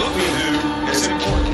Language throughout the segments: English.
what we do is important,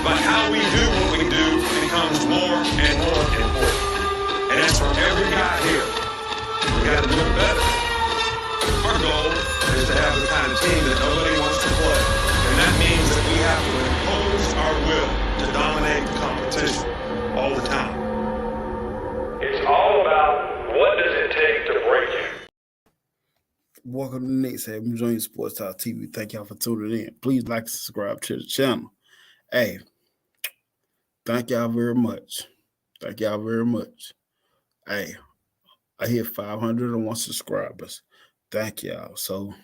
but how we do what we do becomes more and more important. And that's for every guy here. We got to do it better. Our goal is to have the kind of team that nobody wants to play. And that means that we have to impose our will to dominate the competition all the time. It's all about what does it take to break you. Welcome to the next I'm enjoying Sports Talk TV. Thank y'all for tuning in. Please like and subscribe to the channel. Hey, thank y'all very much. Thank y'all very much. Hey, I hit 501 subscribers. Thank y'all. So,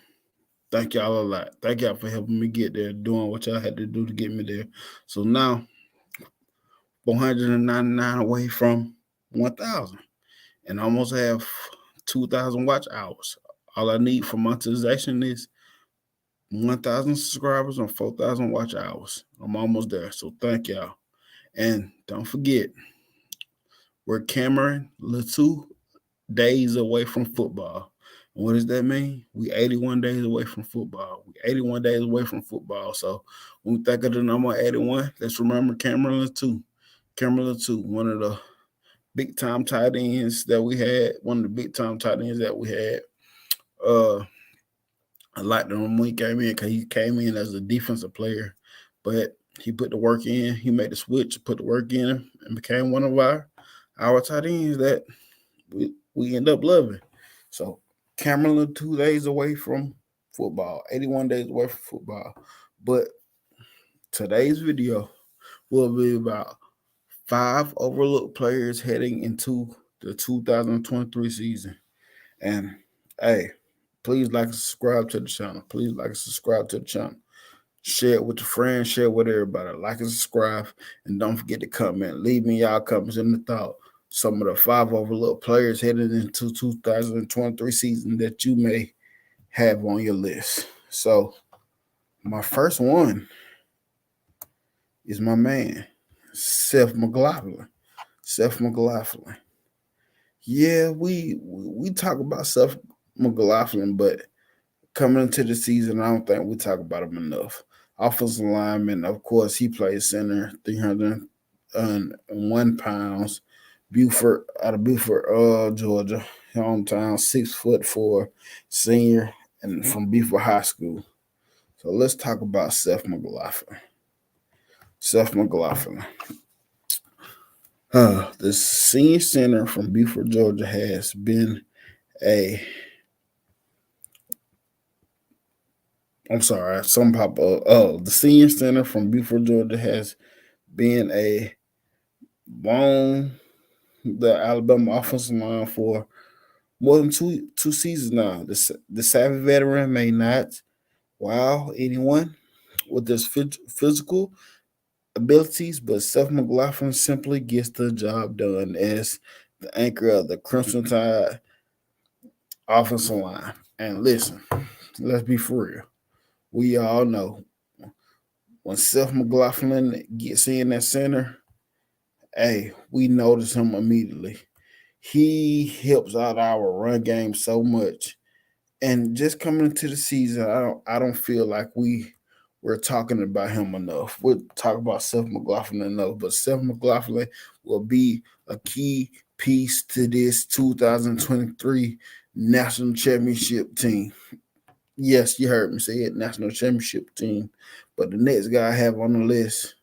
thank y'all a lot. Thank y'all for helping me get there, doing what y'all had to do to get me there. So now, 499 away from 1,000, and almost have 2,000 watch hours. All I need for monetization is 1,000 subscribers and 4,000 watch hours. I'm almost there. So thank y'all. And don't forget, we're Cameron Latu days away from football. And what does that mean? We 81 days away from football. We 81 days away from football. So when we think of the number 81, let's remember Cameron Latu. Cameron Latu, one of the big time tight ends that we had. I liked him when he came in because he came in as a defensive player, but he put the work in. He made the switch, put the work in, and became one of our tight ends that we end up loving. So Cameron 2 days away from football, 81 days away from football. But today's video will be about 5 overlooked players heading into the 2023 season. And hey, please like and subscribe to the channel. Please like and subscribe to the channel. Share it with your friends. Share it with everybody. Like and subscribe. And don't forget to comment. Leave me y'all comments in the thought. Some of the 5 overlooked players headed into 2023 season that you may have on your list. So my first one is my man, Seth McLaughlin. Seth McLaughlin. Yeah, we talk about Seth McLaughlin, but coming into the season, I don't think we talk about him enough. Offensive lineman, of course, he plays center, 301 pounds. Out of Buford, Georgia, hometown, 6'4", senior, and from Buford High School. So let's talk about Seth McLaughlin. Seth McLaughlin. The senior center from Buford, Georgia, has been the senior center from Buford, Georgia, has been the Alabama offensive line for more than two seasons now. The savvy veteran may not wow anyone with his physical abilities, but Seth McLaughlin simply gets the job done as the anchor of the Crimson Tide offensive line. And listen, let's be for real. We all know when Seth McLaughlin gets in that center, hey, we notice him immediately. He helps out our run game so much. And just coming into the season, I don't feel like we're talking about him enough. We're talking about Seth McLaughlin enough, but Seth McLaughlin will be a key piece to this 2023 national championship team. Yes, you heard me say it, national championship team. But the next guy I have on the list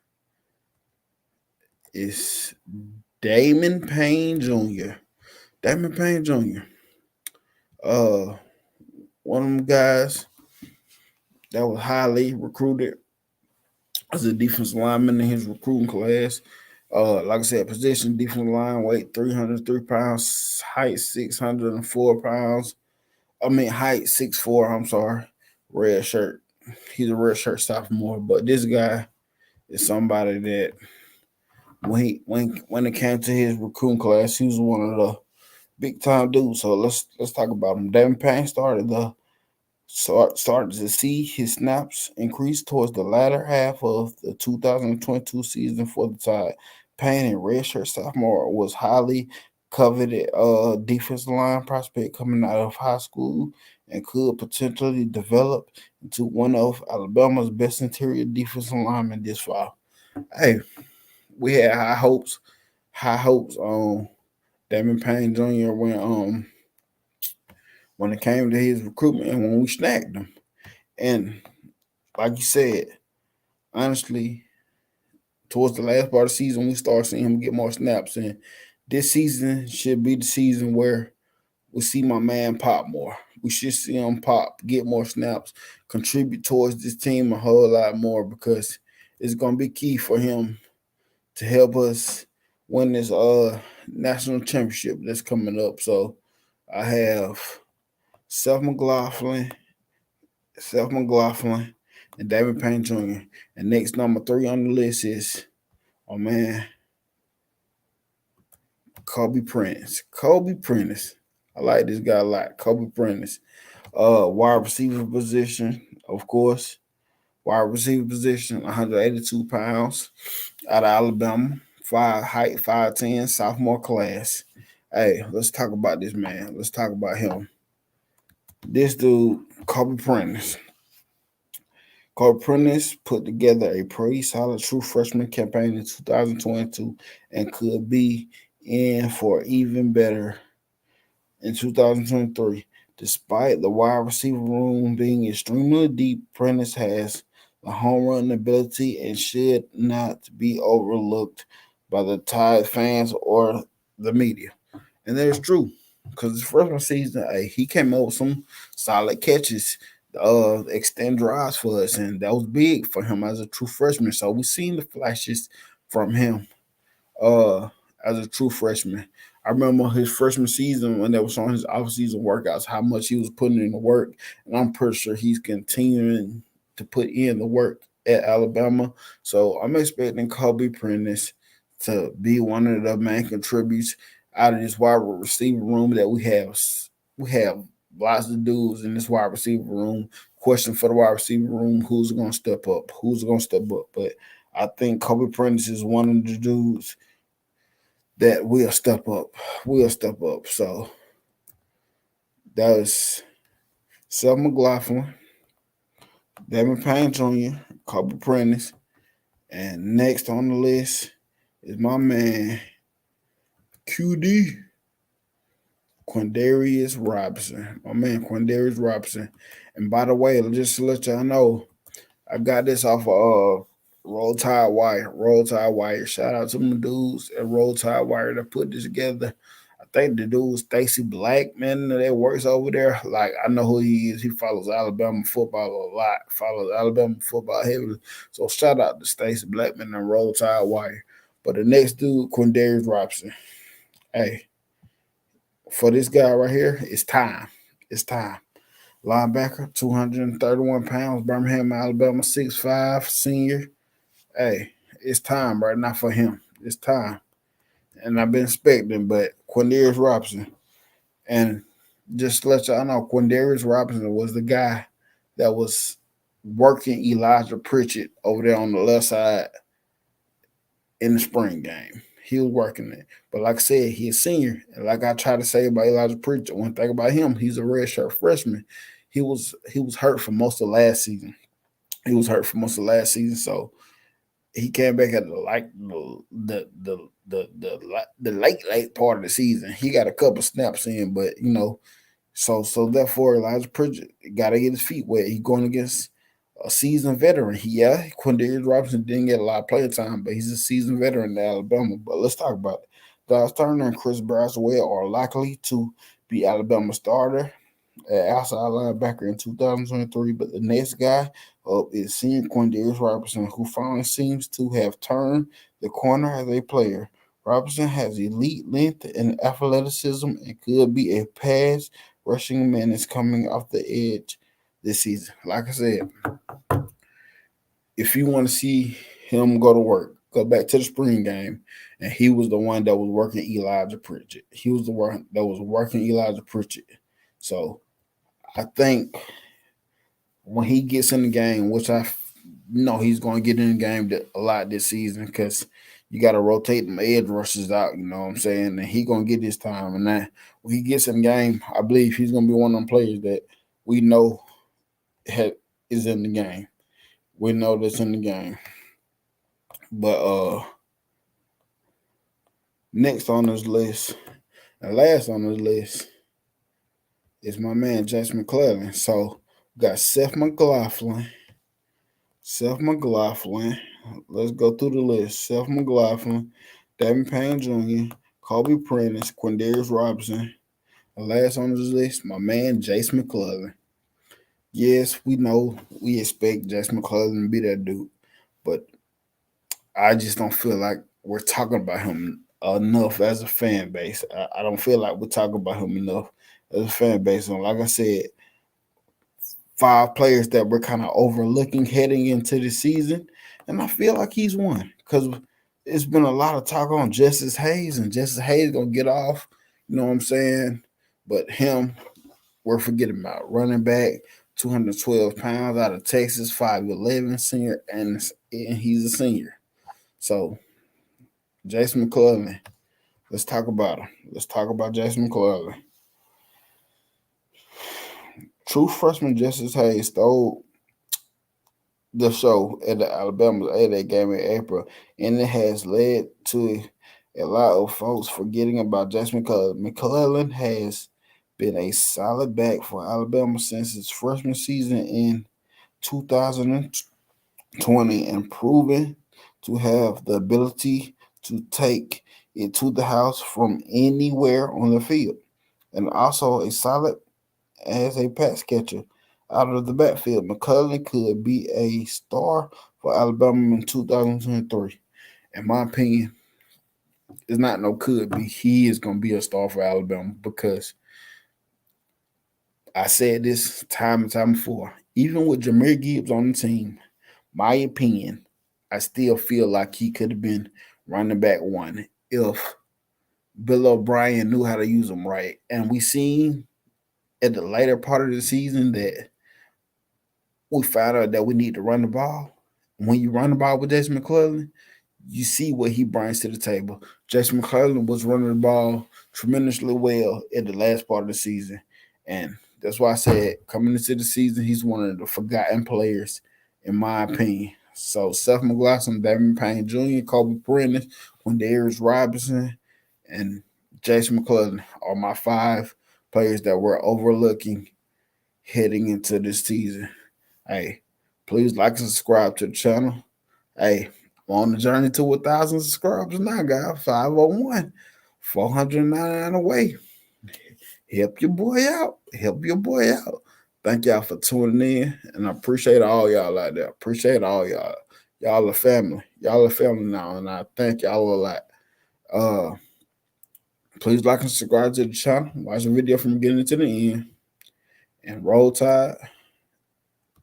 is Damon Payne Jr. Damon Payne Jr. One of them guys that was highly recruited as a defensive lineman in his recruiting class. Like I said, position defensive line, weight 303 pounds, height 604 pounds. Height 6'4", I'm sorry. Red shirt. He's a red shirt sophomore, but this guy is somebody that when it came to his recruiting class, he was one of the big time dudes. So let's talk about him. Damon Payne started to see his snaps increase towards the latter half of the 2022 season for the Tide. Payne, in redshirt sophomore, was highly coveted defensive line prospect coming out of high school, and could potentially develop into one of Alabama's best interior defensive linemen this fall. Hey, we had high hopes on Damon Payne Jr. when it came to his recruitment and when we snagged him. And like you said, honestly, towards the last part of the season, we start seeing him get more snaps. And this season should be the season where we see my man pop more. We should see him pop, get more snaps, contribute towards this team a whole lot more because it's going to be key for him to help us win this national championship that's coming up. So I have Seth McLaughlin, and David Payne Jr. And next, number 3 on the list is, oh man, Kobe Prentice. I like this guy a lot. Kobe Prentice. Wide receiver position, of course. Wide receiver position, 182 pounds, out of Alabama. 5'10", sophomore class. Hey, let's talk about this man. Let's talk about him. This dude, Kobe Prentice. Kobe Prentice put together a pretty solid true freshman campaign in 2022 and could be in for even better in 2023. Despite the wide receiver room being extremely deep, Prentice has the home run ability and should not be overlooked by the Tide fans or the media. And that's true. Because his freshman season, he came up with some solid catches, extend drives for us, and that was big for him as a true freshman. So we've seen the flashes from him as a true freshman. I remember his freshman season when they was on his off-season workouts, how much he was putting in the work, and I'm pretty sure he's continuing to put in the work at Alabama. So I'm expecting Kobe Prentice to be one of the main contributors out of this wide receiver room that we have. We have lots of dudes in this wide receiver room. Question for the wide receiver room: who's going to step up? But I think Kobe Prentice is one of the dudes that will step up. So that was Seth McLaughlin, Devin Payne Jr., Kobe Prentice, and next on the list is my man QD, Quindarius Robinson. My man Quindarius Robinson. And by the way, just to let y'all know, I got this off of Roll Tide Wire. Shout out to my dudes at Roll Tide Wire that put this together. I think the dude Stacy Blackman that works over there. Like, I know who he is. He follows Alabama football a lot. Follows Alabama football heavily. So shout out to Stacy Blackman and Roll Tide Wire. But the next dude, Quindarius Robinson. Hey, for this guy right here, it's time. Linebacker, 231 pounds, Birmingham, Alabama, 6'5", senior. Hey, it's time right now for him. It's time. And I've been expecting, but Quindarius Robinson. And just to let y'all know, Quindarius Robinson was the guy that was working Elijah Pritchett over there on the left side in the spring game. He was working it. But like I said, he's a senior. And like I try to say about Elijah Pritchett, one thing about him, he's a redshirt freshman. He was hurt for most of last season. So he came back at the late part of the season. He got a couple snaps in, but so therefore Elijah Pritchett got to get his feet wet. He's going against a seasoned veteran. Quindarius Robinson didn't get a lot of play time, but he's a seasoned veteran in Alabama. But let's talk about it. Dallas Turner and Chris Braswell are likely to be Alabama starter at outside linebacker in 2023. But the next guy up is senior Quindarius Robinson, who finally seems to have turned the corner as a player. Robinson has elite length and athleticism and could be a pass rushing menace coming off the edge this season. Like I said, if you want to see him go to work, go back to the spring game, and he was the one that was working Elijah Pritchett. So I think when he gets in the game, which I know he's going to get in the game a lot this season because you got to rotate them edge rushers out, you know what I'm saying? And he's going to get his time. And then when he gets in the game, I believe he's going to be one of them players that we know is in the game. We know that's in the game. But next on this list, and last on this list, is my man Jason McClellan. So we got Seth McLaughlin. Let's go through the list. Seth McLaughlin, Devin Payne Jr., Kobe Prentice, Quindarius Robinson. And last on this list, my man Jason McClellan. Yes, we know we expect Jason McClellan to be that dude, but I just don't feel like we're talking about him enough as a fan base. I don't feel like we're talking about him enough as a fan base. And like I said, 5 players that we're kind of overlooking heading into the season, and I feel like he's one because it's been a lot of talk on Justice Hayes, and Justice Hayes gonna get off. You know what I'm saying? But him, we're forgetting about running back, 212 pounds out of Texas, 5'11", senior, and he's a senior. So Jason McClellan, let's talk about him. Let's talk about Jason McClellan. True freshman Justice Hayes stole the show at the Alabama A&M game in April, and it has led to a lot of folks forgetting about Jason McClellan. McClellan has been a solid back for Alabama since his freshman season in 2020 and proven to have the ability to take it to the house from anywhere on the field, and also a solid as a pass catcher out of the backfield. McClellan could be a star for Alabama in 2023. In my opinion, it's not no could be. He is going to be a star for Alabama because I said this time and time before. Even with Jahmyr Gibbs on the team, my opinion, I still feel like he could have been running back 1 if Bill O'Brien knew how to use him right. And we seen at the later part of the season that we found out that we need to run the ball. When you run the ball with Jason McClellan, you see what he brings to the table. Jason McClellan was running the ball tremendously well at the last part of the season. And that's why I said coming into the season, he's one of the forgotten players, in my opinion. So Seth McLaughlin, Devin Payne Jr., Kobe Prentice, Quindarius Robinson, and Jason McClellan are my 5 players that we're overlooking heading into this season. Hey, please like and subscribe to the channel. Hey, I'm on the journey to 1,000 subscribers now, guys. 501, 499 away. Help your boy out. Thank y'all for tuning in, and I appreciate all y'all out there. Appreciate all y'all. Y'all are family. Y'all are family now, and I thank y'all a lot. Please like and subscribe to the channel. Watch the video from beginning to the end. And roll tide.